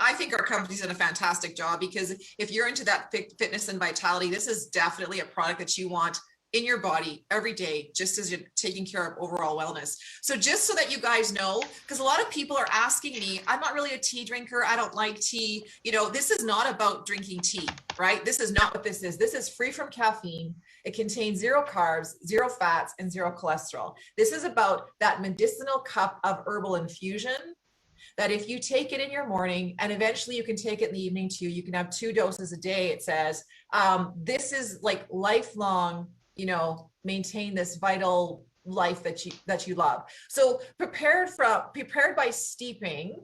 I think our company's done a fantastic job, because if you're into that fitness and vitality, this is definitely a product that you want in your body every day, just as you're taking care of overall wellness. So just so that you guys know, because a lot of people are asking me, I'm not really a tea drinker, I don't like tea. You know, this is not about drinking tea, right? This is not what this is. This is free from caffeine. It contains 0 carbs, 0 fats, and 0 cholesterol. This is about that medicinal cup of herbal infusion that if you take it in your morning, and eventually you can take it in the evening too, you can have 2 doses a day, it says. This is like lifelong, you know, maintain this vital life that you love. So prepared by steeping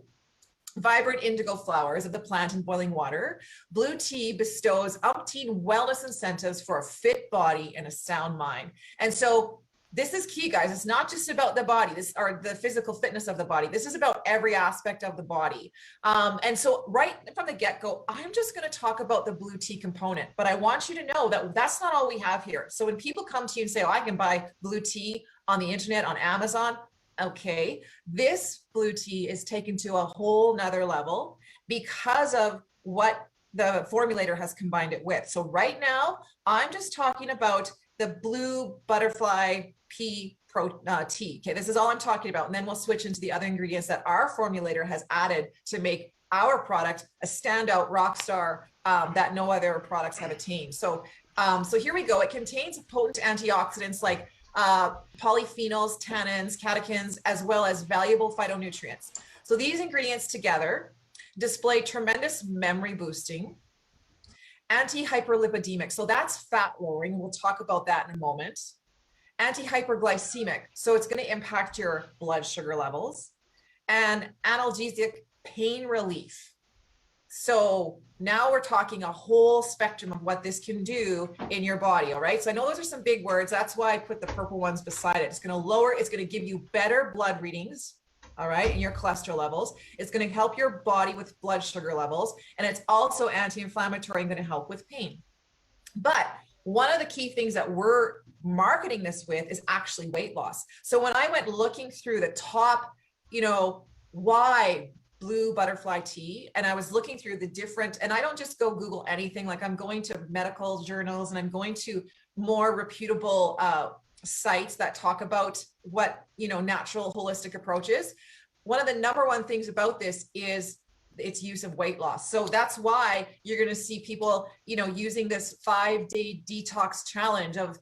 vibrant indigo flowers of the plant in boiling water, blue tea bestows umpteen wellness incentives for a fit body and a sound mind. And so this is key, guys. It's not just about the body, or the physical fitness of the body. This is about every aspect of the body. And so right from the get-go, I'm just going to talk about the blue tea component, but I want you to know that that's not all we have here. So when people come to you and say, oh, I can buy blue tea on the internet, on Amazon, okay, this blue tea is taken to a whole nother level because of what the formulator has combined it with. So right now, I'm just talking about the blue butterfly pea tea. Okay, this is all I'm talking about. And then we'll switch into the other ingredients that our formulator has added to make our product a standout rock star that no other products have attained. So, so here we go. It contains potent antioxidants like polyphenols, tannins, catechins, as well as valuable phytonutrients. So these ingredients together display tremendous memory boosting, anti-hyperlipidemic, so that's fat lowering. We'll talk about that in a moment. Anti-hyperglycemic, so it's going to impact your blood sugar levels, and analgesic, pain relief. So now we're talking a whole spectrum of what this can do in your body, all right? So I know those are some big words. That's why I put the purple ones beside it. It's going to lower, it's going to give you better blood readings, all right, and your cholesterol levels. It's going to help your body with blood sugar levels, and it's also anti-inflammatory and going to help with pain. But one of the key things that we're marketing this with is actually weight loss. So when I went looking through the top, you know, why blue butterfly tea, and I was looking through the different, and I don't just go Google anything, like I'm going to medical journals and I'm going to more reputable sites that talk about what, you know, natural holistic approaches. One of the #1 things about this is its use of weight loss. So that's why you're going to see people, you know, using this 5-day detox challenge of,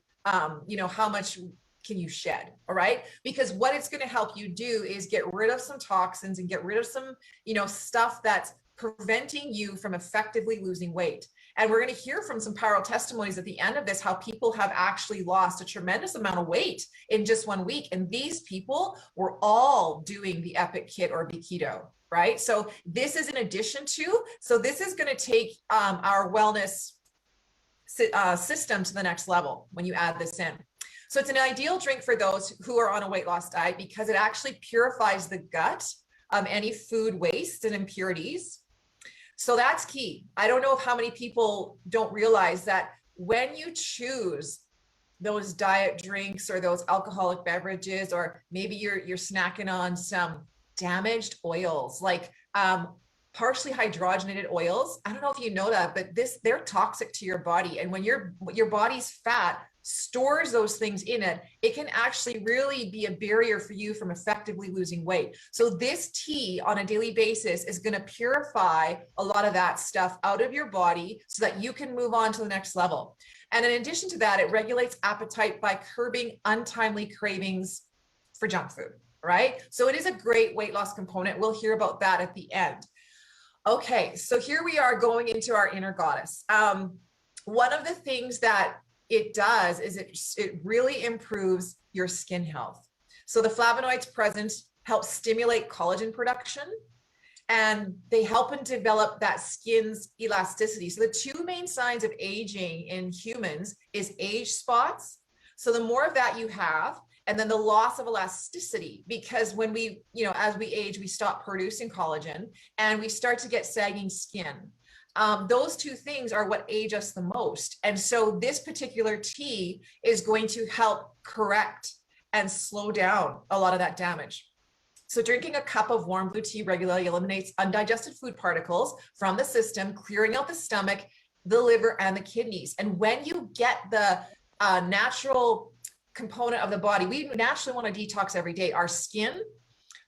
you know, how much can you shed, all right? Because what it's going to help you do is get rid of some toxins and get rid of some, you know, stuff that's preventing you from effectively losing weight. And we're going to hear from some powerful testimonies at the end of this, how people have actually lost a tremendous amount of weight in just 1 week. And these people were all doing the EPIC kit or Keto, right? So this is in addition to, so this is going to take our wellness system to the next level when you add this in. So it's an ideal drink for those who are on a weight loss diet because it actually purifies the gut of any food waste and impurities. So that's key. I don't know if how many people don't realize that when you choose those diet drinks or those alcoholic beverages, or maybe you're snacking on some damaged oils, like partially hydrogenated oils. I don't know if you know that, but they're toxic to your body. And when your body's fat stores those things in it, it can actually really be a barrier for you from effectively losing weight. So this tea on a daily basis is going to purify a lot of that stuff out of your body so that you can move on to the next level. And in addition to that, it regulates appetite by curbing untimely cravings for junk food, right? So it is a great weight loss component. We'll hear about that at the end. Okay, so here we are going into our inner goddess. One of the things that it does is it really improves your skin health. So the flavonoids present help stimulate collagen production, and they help and develop that skin's elasticity. So the 2 main signs of aging in humans is age spots. So the more of that you have, and then the loss of elasticity, because when we, you know, as we age, we stop producing collagen and we start to get sagging skin. Those 2 things are what age us the most. And so this particular tea is going to help correct and slow down a lot of that damage. So drinking a cup of warm blue tea regularly eliminates undigested food particles from the system, clearing out the stomach, the liver, and the kidneys. And when you get the natural component of the body, we naturally want to detox every day. Our skin,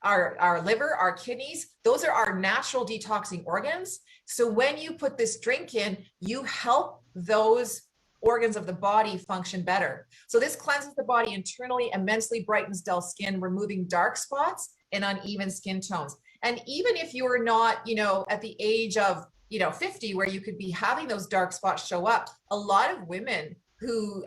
our liver, our kidneys, those are our natural detoxing organs. So when you put this drink in, you help those organs of the body function better. So this cleanses the body internally, immensely brightens dull skin, removing dark spots and uneven skin tones. And even if you are not, at the age of, 50, where you could be having those dark spots show up, a lot of women who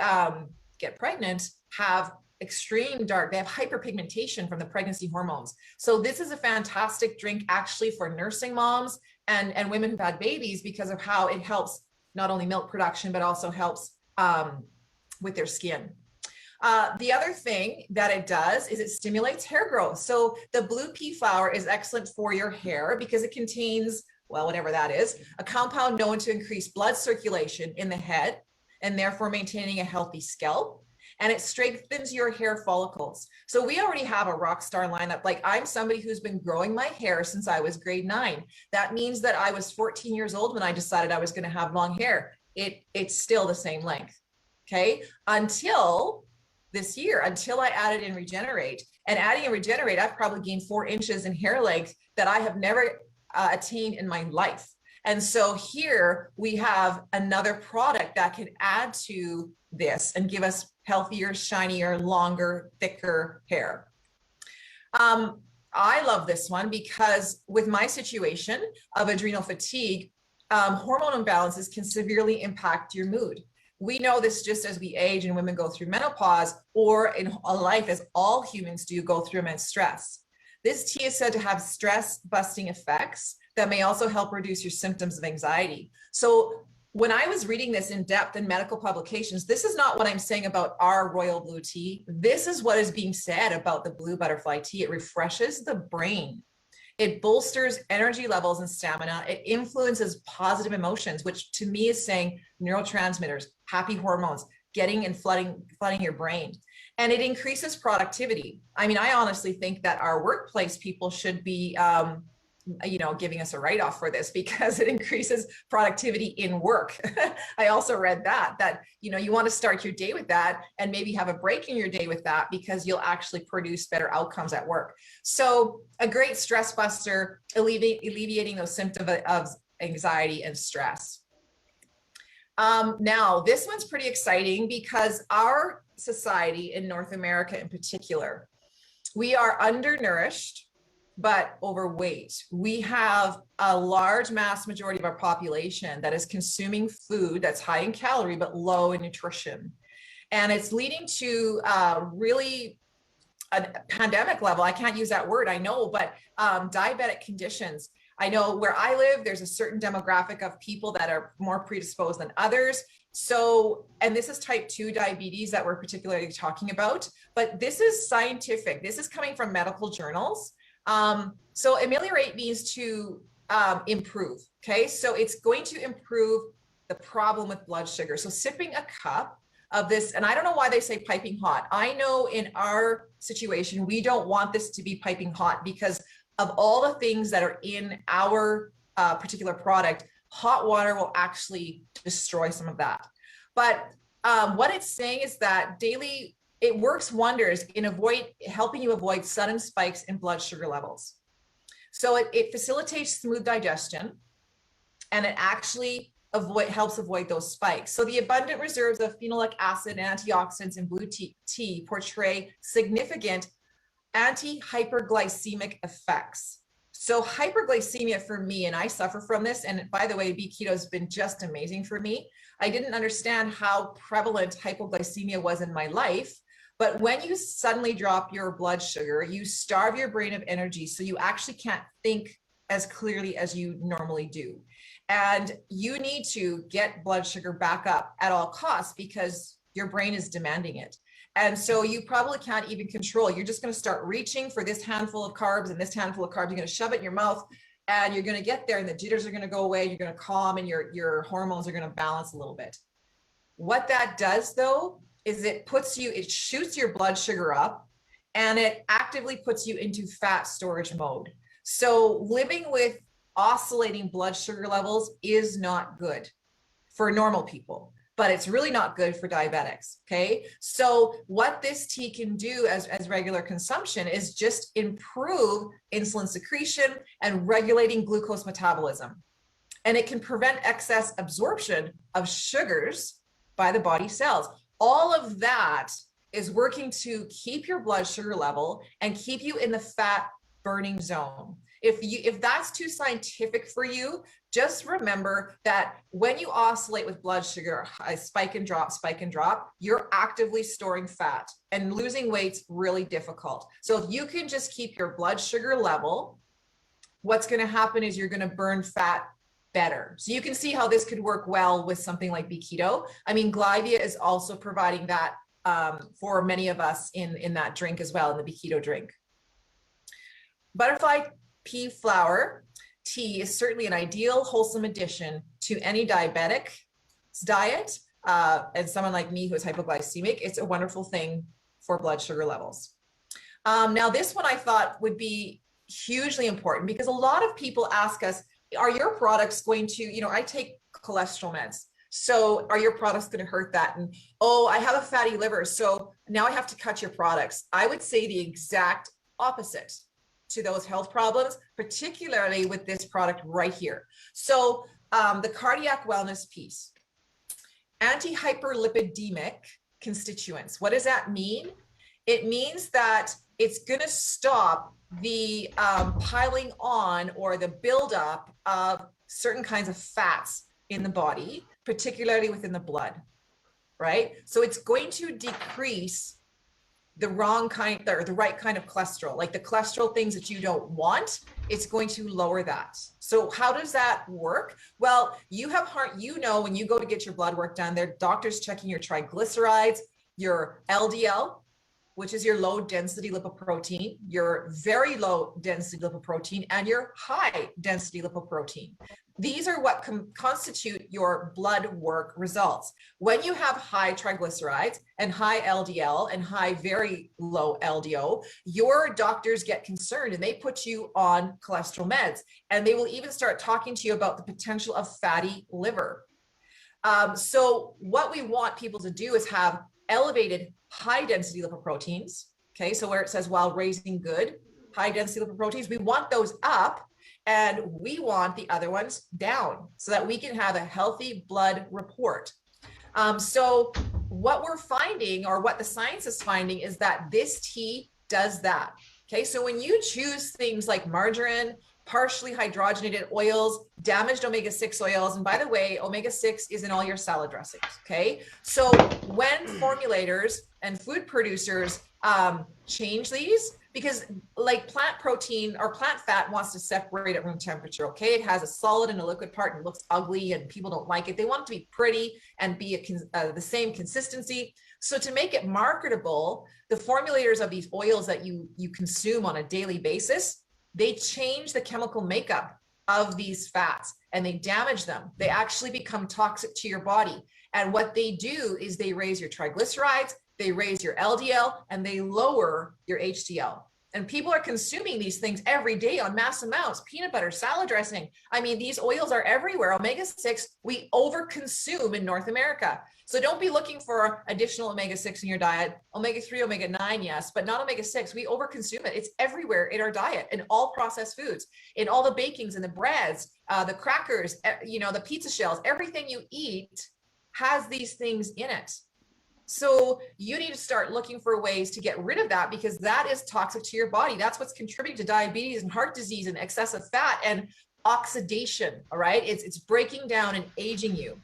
get pregnant have extreme dark, they have hyperpigmentation from the pregnancy hormones. So this is a fantastic drink actually for nursing moms and women who've had babies, because of how it helps not only milk production, but also helps with their skin. The other thing that it does is it stimulates hair growth. So the blue pea flower is excellent for your hair because it contains, well, whatever that is, a compound known to increase blood circulation in the head and therefore maintaining a healthy scalp. And it strengthens your hair follicles. So we already have a rock star lineup. Like, I'm somebody who's been growing my hair since I was grade 9. That means that I was 14 years old when I decided I was going to have long hair. It's still the same length. Okay. Until this year, until I added in Regenerate. And adding in Regenerate, I've probably gained 4 inches in hair length that I have never attained in my life. And so here we have another product that can add to this and give us healthier, shinier, longer, thicker hair. I love this one because with my situation of adrenal fatigue, hormone imbalances can severely impact your mood. We know this just as we age and women go through menopause, or in a life as all humans do go through immense stress. This tea is said to have stress busting effects that may also help reduce your symptoms of anxiety. So when I was reading this in depth in medical publications, this is not what I'm saying about our royal blue tea. This is what is being said about the blue butterfly tea. It refreshes the brain. It bolsters energy levels and stamina. It influences positive emotions, which to me is saying neurotransmitters, happy hormones, getting and flooding your brain. And it increases productivity. I mean, I honestly think that our workplace people should be, giving us a write-off for this, because it increases productivity in work. I also read that you want to start your day with that and maybe have a break in your day with that, because you'll actually produce better outcomes at work. So a great stress buster, alleviating those symptoms of anxiety and stress. Now, this one's pretty exciting because our society in North America in particular, we are undernourished but overweight. We have a large mass majority of our population that is consuming food that's high in calorie but low in nutrition. And it's leading to really a pandemic level. I can't use that word, I know, but diabetic conditions. I know where I live, there's a certain demographic of people that are more predisposed than others. So, and this is type 2 diabetes that we're particularly talking about, but this is scientific. This is coming from medical journals. So ameliorate means to improve. Okay. So it's going to improve the problem with blood sugar. So sipping a cup of this, and I don't know why they say piping hot. I know in our situation, we don't want this to be piping hot because of all the things that are in our particular product. Hot water will actually destroy some of that. But what it's saying is that it works wonders in helping you avoid sudden spikes in blood sugar levels. So it facilitates smooth digestion, and it actually helps avoid those spikes. So the abundant reserves of phenolic acid and antioxidants in blue tea portray significant anti-hyperglycemic effects. So hyperglycemia for me, and I suffer from this, and by the way, Keto has been just amazing for me. I didn't understand how prevalent hypoglycemia was in my life. But when you suddenly drop your blood sugar, you starve your brain of energy. So you actually can't think as clearly as you normally do. And you need to get blood sugar back up at all costs because your brain is demanding it. And so you probably can't even control. You're just going to start reaching for this handful of carbs and this handful of carbs. You're going to shove it in your mouth and you're going to get there and the jitters are going to go away. You're going to calm and your hormones are going to balance a little bit. What that does though, is it shoots your blood sugar up. and it actively puts you into fat storage mode. So living with oscillating blood sugar levels is not good for normal people, but it's really not good for diabetics. Okay. So what this tea can do as regular consumption is just improve insulin secretion and regulating glucose metabolism. And it can prevent excess absorption of sugars by the body cells. All of that is working to keep your blood sugar level and keep you in the fat burning zone. If that's too scientific for you, just remember that when you oscillate with blood sugar, spike and drop, you're actively storing fat, and losing weight's really difficult. So if you can just keep your blood sugar level, what's going to happen is you're going to burn fat better. So you can see how this could work well with something like Keto. I mean, Glyvia is also providing that for many of us in that drink as well, in the Keto drink. Butterfly pea flower tea is certainly an ideal, wholesome addition to any diabetic's diet, and someone like me who is hypoglycemic. It's a wonderful thing for blood sugar levels. Now, this one I thought would be hugely important because a lot of people ask us, are your products going to, I take cholesterol meds. So are your products going to hurt that? And, oh, I have a fatty liver, so now I have to cut your products. I would say the exact opposite to those health problems, particularly with this product right here. So the cardiac wellness piece, anti-hyperlipidemic constituents. What does that mean? It means that it's going to stop the piling on or the buildup of certain kinds of fats in the body, particularly within the blood, right? So it's going to decrease the wrong kind or the right kind of cholesterol, like the cholesterol things that you don't want. It's going to lower that. So how does that work? Well, you have heart, when you go to get your blood work done, their doctor's checking your triglycerides, your LDL, which is your low density lipoprotein, your very low density lipoprotein, and your high density lipoprotein. These are what constitute your blood work results. When you have high triglycerides and high LDL and high very low LDO, your doctors get concerned and they put you on cholesterol meds, and they will even start talking to you about the potential of fatty liver. So what we want people to do is have elevated high density lipoproteins. Okay, so where it says while raising good, high density lipoproteins, we want those up, and we want the other ones down so that we can have a healthy blood report. So what we're finding, or what the science is finding, is that this tea does that. Okay, so when you choose things like margarine, partially hydrogenated oils, damaged omega-6 oils, and by the way, omega-6 is in all your salad dressings, okay? So when formulators and food producers change these, because like plant protein or plant fat wants to separate at room temperature, okay? It has a solid and a liquid part and it looks ugly and people don't like it. They want it to be pretty and be the same consistency. So to make it marketable, the formulators of these oils that you consume on a daily basis, they change the chemical makeup of these fats and they damage them. They actually become toxic to your body. And what they do is they raise your triglycerides, they raise your LDL, and they lower your HDL. And people are consuming these things every day on mass amounts. Peanut butter, salad dressing. I mean, these oils are everywhere. Omega-6, we overconsume in North America. So don't be looking for additional omega-6 in your diet. Omega-3, omega-9, yes, but not omega-6. We overconsume it. It's everywhere in our diet, in all processed foods, in all the bakings and the breads, the crackers, the pizza shells. Everything you eat has these things in it. So you need to start looking for ways to get rid of that, because that is toxic to your body. That's what's contributing to diabetes and heart disease and excessive fat and oxidation. All right. It's breaking down and aging you.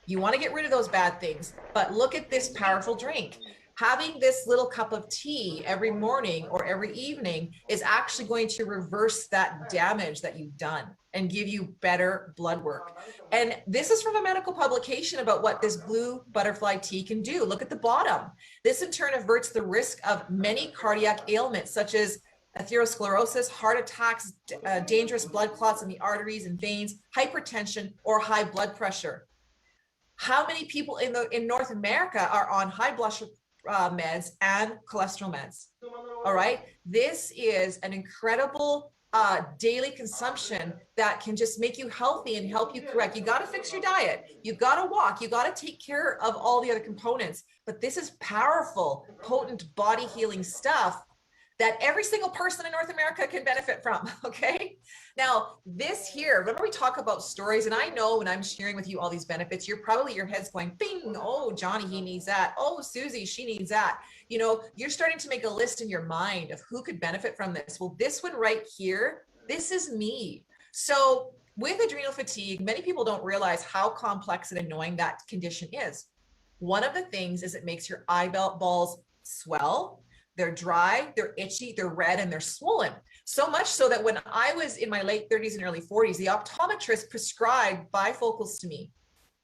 You want to get rid of those bad things, but look at this powerful drink. Having this little cup of tea every morning or every evening is actually going to reverse that damage that you've done and give you better blood work. And this is from a medical publication about what this blue butterfly tea can do. Look at the bottom. This in turn averts the risk of many cardiac ailments such as atherosclerosis, heart attacks, dangerous blood clots in the arteries and veins, hypertension, or high blood pressure. How many people in North America are on high meds and cholesterol meds. All right. This is an incredible daily consumption that can just make you healthy and help you correct. You got to fix your diet. You got to walk. You got to take care of all the other components. But this is powerful, potent body healing stuff that every single person in North America can benefit from. Okay. Now, this here, whenever we talk about stories, and I know when I'm sharing with you all these benefits, your head's going, bing, oh, Johnny, he needs that. Oh, Susie, she needs that. You know, you're starting to make a list in your mind of who could benefit from this. Well, this one right here, this is me. So with adrenal fatigue, many people don't realize how complex and annoying that condition is. One of the things is it makes your eyeballs swell. They're dry, they're itchy, they're red, and they're swollen. So much so that when I was in my late 30s and early 40s, the optometrist prescribed bifocals to me.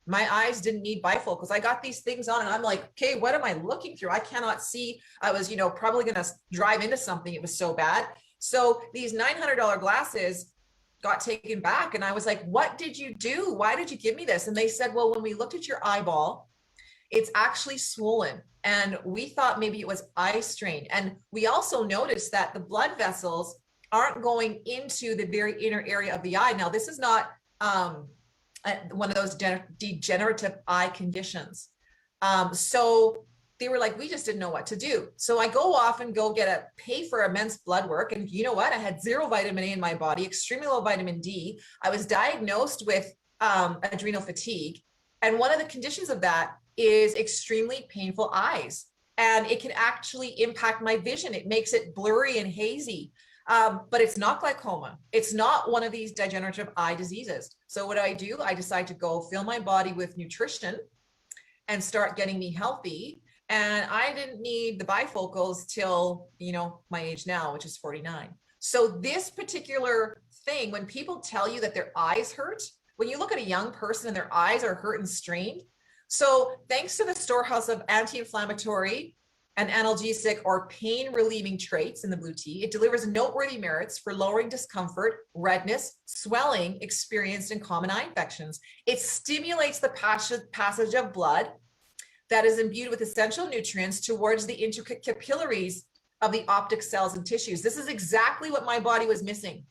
My eyes didn't need bifocals. I got these things on and I'm like, okay, what am I looking through? I cannot see. I was, probably going to drive into something. It was so bad. So these $900 glasses got taken back. And I was like, what did you do? Why did you give me this? And they said, well, when we looked at your eyeball, it's actually swollen. And we thought maybe it was eye strain. And we also noticed that the blood vessels aren't going into the very inner area of the eye. Now, this is not one of those degenerative eye conditions. So they were like, we just didn't know what to do. So I go off and pay for immense blood work. And you know what? I had 0 vitamin A in my body, extremely low vitamin D. I was diagnosed with adrenal fatigue. And one of the conditions of that is extremely painful eyes. And it can actually impact my vision. It makes it blurry and hazy. But it's not glaucoma. It's not one of these degenerative eye diseases. So what do? I decide to go fill my body with nutrition and start getting me healthy. And I didn't need the bifocals till, my age now, which is 49. So this particular thing, when people tell you that their eyes hurt, when you look at a young person and their eyes are hurt and strained, so thanks to the storehouse of anti-inflammatory and analgesic or pain relieving traits in the blue tea, it delivers noteworthy merits for lowering discomfort, redness, swelling experienced in common eye infections. It stimulates the passage of blood that is imbued with essential nutrients towards the intricate capillaries of the optic cells and tissues. This is exactly what my body was missing.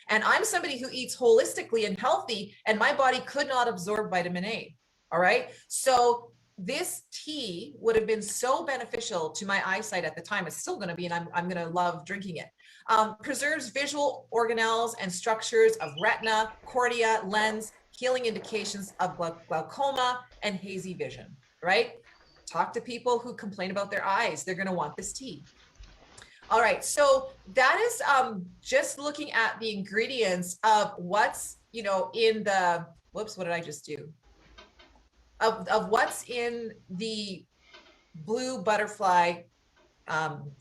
And I'm somebody who eats holistically and healthy, and my body could not absorb vitamin A. All right. So this tea would have been so beneficial to my eyesight at the time. It's still going to be, and I'm going to love drinking it. Preserves visual organelles and structures of retina, cornea, lens, healing indications of glaucoma and hazy vision, right? Talk to people who complain about their eyes. They're going to want this tea. All right. So that is just looking at the ingredients of what's, in the, whoops, what did I just do? Of what's in the blue butterfly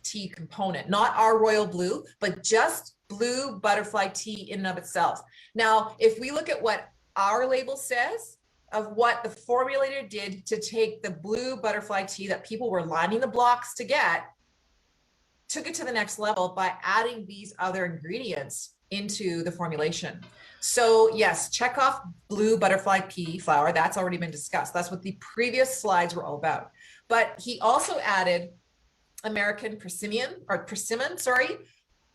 tea component, not our royal blue, but just blue butterfly tea in and of itself. Now, if we look at what our label says of what the formulator did to take the blue butterfly tea that people were lining the blocks to get, took it to the next level by adding these other ingredients into the formulation. So yes, check off blue butterfly pea flower. That's already been discussed. That's what the previous slides were all about. But he also added American persimmon,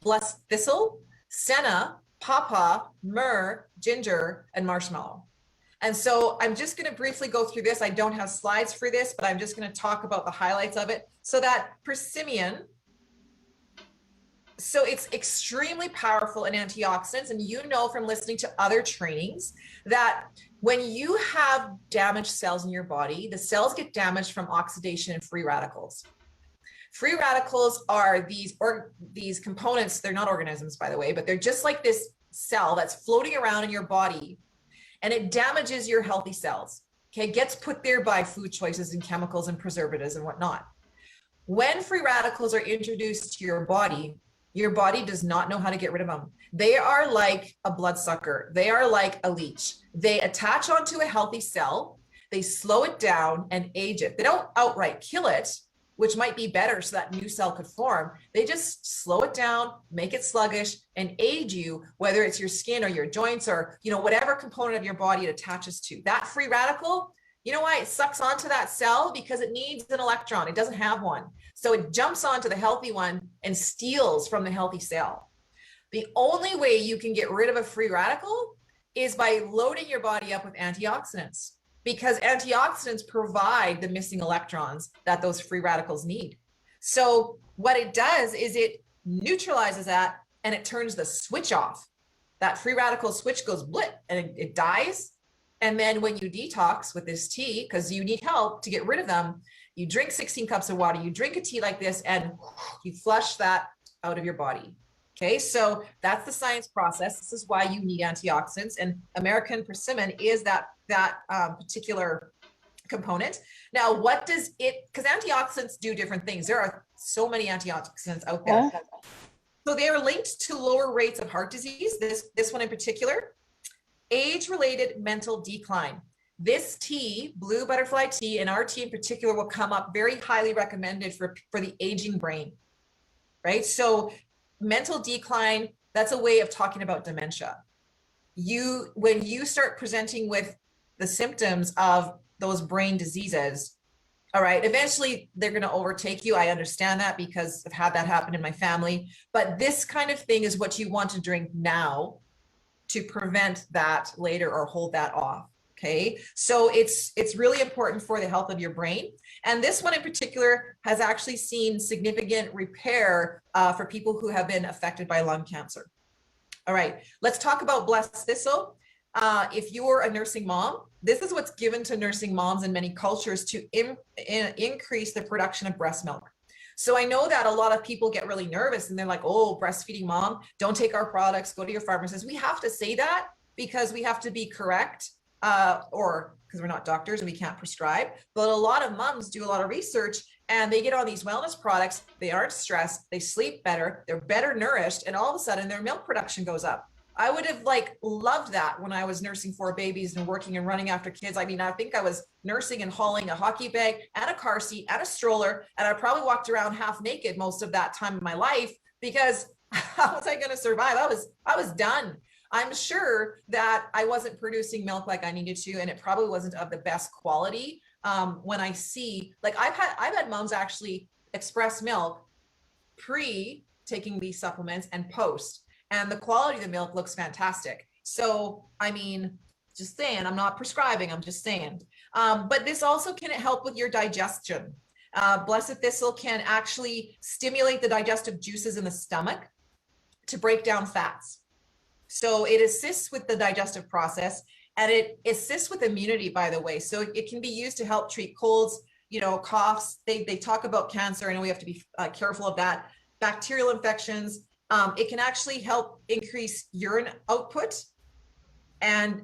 blessed thistle, senna, pawpaw, myrrh, ginger, and marshmallow. And so I'm just going to briefly go through this. I don't have slides for this, but I'm just going to talk about the highlights of it. So that persimmon, so it's extremely powerful in antioxidants. And from listening to other trainings that when you have damaged cells in your body, the cells get damaged from oxidation and free radicals. Free radicals are these components. They're not organisms, by the way, but they're just like this cell that's floating around in your body, and it damages your healthy cells. Okay, it gets put there by food choices and chemicals and preservatives and whatnot. When free radicals are introduced to your body does not know how to get rid of them. They are like a bloodsucker. They are like a leech. They attach onto a healthy cell. They slow it down and age it. They don't outright kill it, which might be better so that new cell could form. They just slow it down, make it sluggish, and age you, whether it's your skin or your joints or, whatever component of your body it attaches to. That free radical You know why? It sucks onto that cell because it needs an electron. It doesn't have one. So it jumps onto the healthy one and steals from the healthy cell. The only way you can get rid of a free radical is by loading your body up with antioxidants, because antioxidants provide the missing electrons that those free radicals need. So what it does is it neutralizes that and it turns the switch off. That free radical switch goes blip and it dies. And then when you detox with this tea, because you need help to get rid of them, you drink 16 cups of water, you drink a tea like this, and you flush that out of your body. Okay, so that's the science process. This is why you need antioxidants, and American persimmon is that particular component. Now, what does it, because antioxidants do different things. There are so many antioxidants out there. So they are linked to lower rates of heart disease, this one in particular, age-related mental decline. This tea, blue butterfly tea, and our tea in particular, will come up very highly recommended for the aging brain, right? So mental decline, that's a way of talking about dementia. When you start presenting with the symptoms of those brain diseases, all right, eventually they're going to overtake you. I understand that because I've had that happen in my family. But this kind of thing is what you want to drink now to prevent that later or hold that off. Okay, so it's really important for the health of your brain. And this one in particular has actually seen significant repair for people who have been affected by lung cancer. All right, let's talk about blessed thistle. If you're a nursing mom, this is what's given to nursing moms in many cultures to increase the production of breast milk. So I know that a lot of people get really nervous and they're like, oh, breastfeeding mom, don't take our products, go to your pharmacist. We have to say that because we have to be correct, or because we're not doctors and we can't prescribe. But a lot of moms do a lot of research and they get on these wellness products. They aren't stressed, they sleep better, they're better nourished, and all of a sudden their milk production goes up. I would have loved that when I was nursing 4 babies and working and running after kids. I mean, I think I was nursing and hauling a hockey bag and a car seat and a stroller, and I probably walked around half naked most of that time in my life, because how was I going to survive? I was done. I'm sure that I wasn't producing milk like I needed to, and it probably wasn't of the best quality. When I see, I've had moms actually express milk pre taking these supplements and post. And the quality of the milk looks fantastic. So, I mean, just saying, I'm not prescribing, I'm just saying. But this also can help with your digestion. Blessed thistle can actually stimulate the digestive juices in the stomach to break down fats. So it assists with the digestive process, and it assists with immunity, by the way. So it can be used to help treat colds, coughs. They talk about cancer. I know we have to be careful of that. Bacterial infections. It can actually help increase urine output and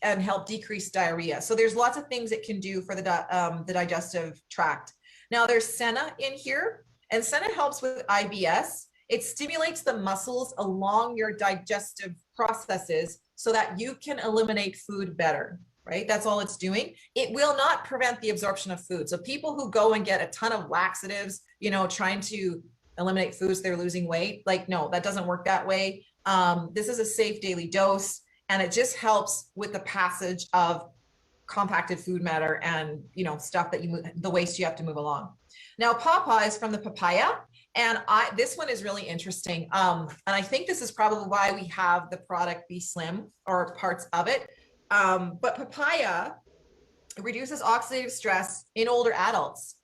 help decrease diarrhea. So there's lots of things it can do for the digestive tract. Now there's senna in here, and senna helps with IBS. It stimulates the muscles along your digestive processes so that you can eliminate food better, right? That's all it's doing. It will not prevent the absorption of food. So people who go and get a ton of laxatives, trying to eliminate foods, they're losing weight. No, that doesn't work that way. This is a safe daily dose, and it just helps with the passage of compacted food matter and stuff that the waste you have to move along. Now, pawpaw is from the papaya, and this one is really interesting. And I think this is probably why we have the product Be Slim, or parts of it. But papaya reduces oxidative stress in older adults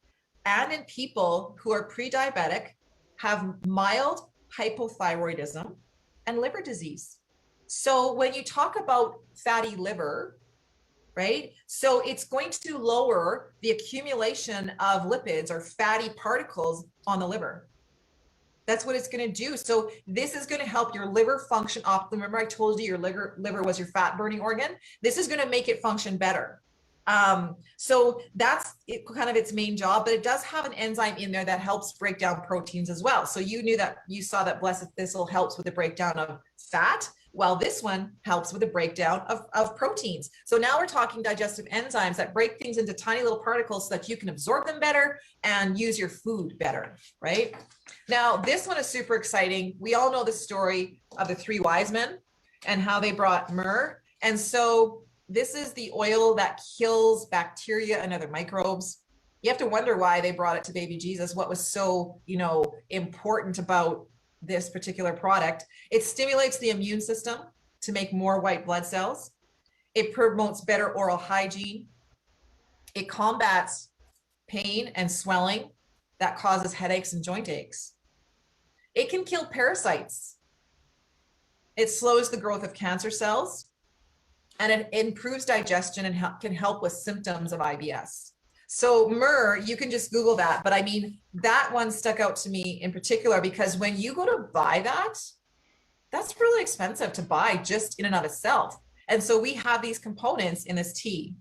and in people who are pre-diabetic, have mild hypothyroidism, and liver disease. So when you talk about fatty liver, right? So it's going to lower the accumulation of lipids or fatty particles on the liver. That's what it's going to do. So this is going to help your liver function optimally. Remember I told you your liver was your fat burning organ? This is going to make it function better. So that's kind of its main job, but it does have an enzyme in there that helps break down proteins as well. So you saw that blessed thistle helps with the breakdown of fat. Well, this one helps with the breakdown of proteins. So now we're talking digestive enzymes that break things into tiny little particles so that you can absorb them better and use your food better, right? Now, this one is super exciting. We all know the story of the 3 wise men and how they brought myrrh. And so This is the oil that kills bacteria and other microbes. You have to wonder why they brought it to baby Jesus. What was so, important about this particular product? It stimulates the immune system to make more white blood cells. It promotes better oral hygiene. It combats pain and swelling that causes headaches and joint aches. It can kill parasites. It slows the growth of cancer cells, and it improves digestion and can help with symptoms of IBS. So myrrh, you can just Google that, but I mean, that one stuck out to me in particular because when you go to buy that, that's really expensive to buy just in and of itself. And so we have these components in this tea.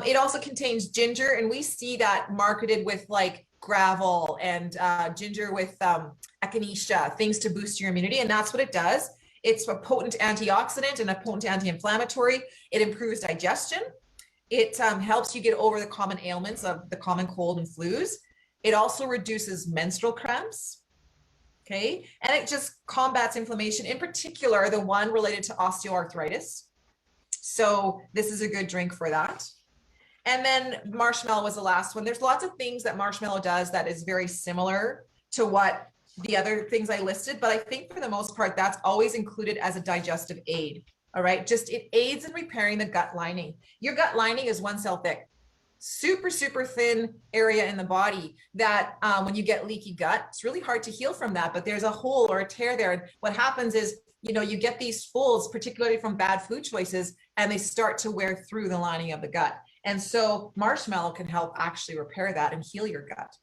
It also contains ginger, and we see that marketed with like gravel and ginger with echinacea, things to boost your immunity, and that's what it does. It's a potent antioxidant and a potent anti-inflammatory. It improves digestion. It helps you get over the common ailments of the common cold and flus. It also reduces menstrual cramps. Okay, and it just combats inflammation, in particular, the one related to osteoarthritis. So this is a good drink for that. And then marshmallow was the last one. There's lots of things that marshmallow does that is very similar to what the other things I listed, but I think for the most part, that's always included as a digestive aid. All right, just it aids in repairing the gut lining. Your gut lining is 1 cell thick, super, super thin area in the body that when you get leaky gut, it's really hard to heal from that, but there's a hole or a tear there. And what happens is, you get these folds, particularly from bad food choices, and they start to wear through the lining of the gut. And so marshmallow can help actually repair that and heal your gut.